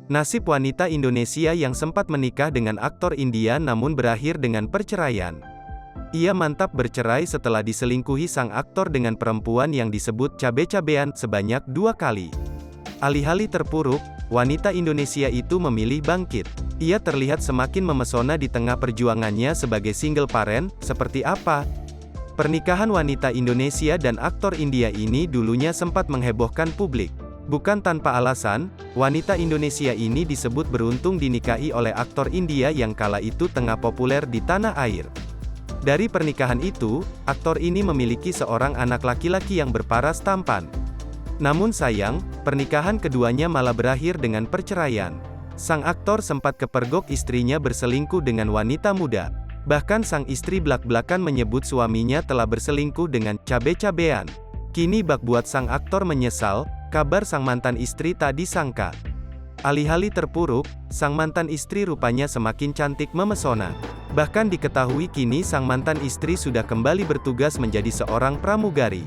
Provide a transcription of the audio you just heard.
Nasib wanita Indonesia yang sempat menikah dengan aktor India namun berakhir dengan perceraian. Ia mantap bercerai setelah diselingkuhi sang aktor dengan perempuan yang disebut cabe-cabean sebanyak 2 kali. Alih-alih terpuruk, wanita Indonesia itu memilih bangkit. Ia terlihat semakin memesona di tengah perjuangannya sebagai single parent. Seperti apa pernikahan wanita Indonesia dan aktor India ini dulunya sempat menghebohkan publik. Bukan tanpa alasan, wanita Indonesia ini disebut beruntung dinikahi oleh aktor India yang kala itu tengah populer di tanah air. Dari pernikahan itu, aktor ini memiliki seorang anak laki-laki yang berparas tampan. Namun sayang, pernikahan keduanya malah berakhir dengan perceraian. Sang aktor sempat kepergok istrinya berselingkuh dengan wanita muda. Bahkan sang istri blak-blakan menyebut suaminya telah berselingkuh dengan cabe-cabean. Kini bak buat sang aktor menyesal, kabar sang mantan istri tak disangka. Alih-alih terpuruk, sang mantan istri rupanya semakin cantik memesona. Bahkan diketahui kini sang mantan istri sudah kembali bertugas menjadi seorang pramugari.